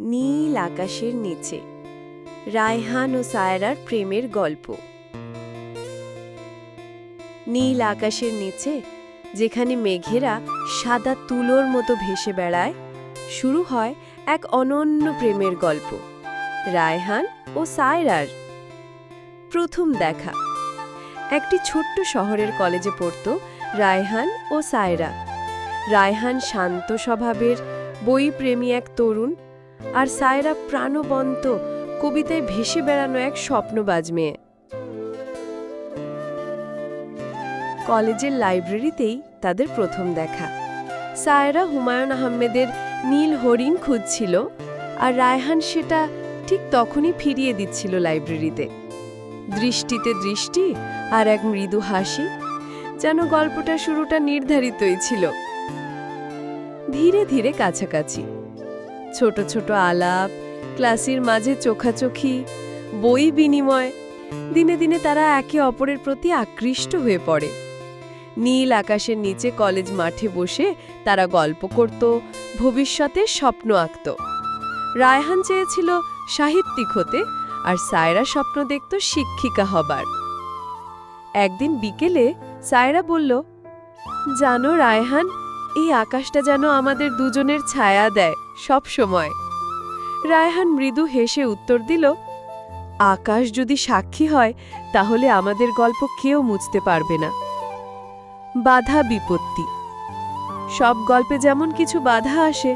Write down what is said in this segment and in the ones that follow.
নীল আকাশের নিচে রায়হান ও সায়রার প্রেমের গল্প। নীল আকাশের নিচে, যেখানে মেঘেরা সাদা তুলোর মতো ভেসে বেড়ায়, শুরু হয় এক অনন্য প্রেমের গল্প, রায়হান ও সায়রার। প্রথম দেখা। একটি ছোট্ট শহরের কলেজে পড়ত রায়হান ও সায়রা। রায়হান শান্ত স্বভাবের, বইপ্রেমী এক তরুণ, আর সায়রা প্রাণবন্ত, কবিতায় ভেসে বেড়ানো এক স্বপ্নবাজ মেয়ে। কলেজের লাইব্রেরিতেই তাদের প্রথম দেখা। সায়রা হুমায়ুন আহমেদের নীল হরিণ খুঁজছিল, আর রায়হান সেটা ঠিক তখনই ফিরিয়ে দিচ্ছিল লাইব্রেরিতে। দৃষ্টিতে দৃষ্টি আর এক মৃদু হাসি, যেন গল্পটা শুরুটা নির্ধারিতই ছিল। ধীরে ধীরে কাছাকাছি, ছোট ছোট আলাপ, ক্লাসের মাঝে চোখাচোখি, বই বিনিময়। দিনে দিনে তারা একে অপরের প্রতি আকৃষ্ট হয়ে পড়ে। নীল আকাশের নিচে কলেজ মাঠে বসে তারা গল্প করত, ভবিষ্যতের স্বপ্ন আঁকত। রায়হান চেয়েছিল সাহিত্যিক হতে, আর সায়রা স্বপ্ন দেখত শিক্ষিকা হবার। একদিন বিকেলে সায়রা বলল, জানো রায়হান, এই আকাশটা যেন আমাদের দুজনের ছায়া দেয় সব সময়। রায়হান মৃদু হেসে উত্তর দিল, আকাশ যদি সাক্ষী হয় তাহলে আমাদের গল্প কেউ মুছতে পারবে না। বাধা বিপত্তি। সব গল্পে যেমন কিছু বাধা আসে,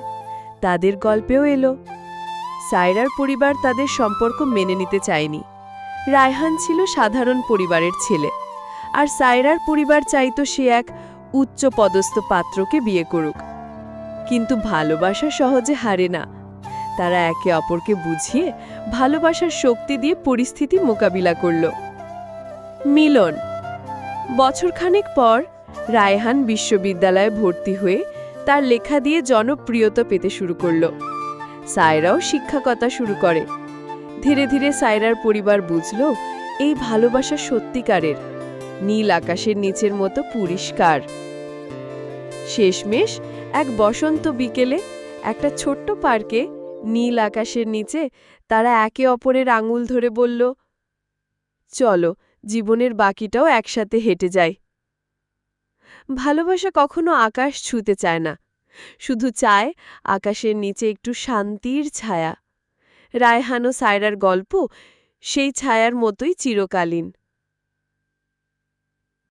তাদের গল্পেও এলো। সায়রার পরিবার তাদের সম্পর্ক মেনে নিতে চায়নি। রায়হান ছিল সাধারণ পরিবারের ছেলে, আর সায়রার পরিবার চাইতো সে এক উচ্চ পদস্থ পাত্রকে বিয়ে করুক। কিন্তু ভালোবাসা সহজে হারে না। তারা একে অপরকে বুঝিয়ে, ভালোবাসার শক্তি দিয়ে পরিস্থিতি মোকাবিলা করল। মিলন। বছরখানেক পর রায়হান বিশ্ববিদ্যালয়ে ভর্তি হয়ে তার লেখা দিয়ে জনপ্রিয়তা পেতে শুরু করল। সায়রাও শিক্ষকতা শুরু করে। ধীরে ধীরে সায়রার পরিবার বুঝল, এই ভালোবাসা সত্যিকারের, নীল আকাশের নিচের মতো পরিষ্কার। শেষমেশ এক বসন্ত বিকেলে একটা ছোট্ট পার্কে, নীল আকাশের নিচে তারা একে অপরের আঙুল ধরে বলল, চলো জীবনের বাকিটাও একসাথে হেঁটে যাই। ভালোবাসা কখনো আকাশ ছুঁতে চায় না, শুধু চায় আকাশের নিচে একটু শান্তির ছায়া। রায়হান ও সায়রার গল্প সেই ছায়ার মতোই চিরকালীন।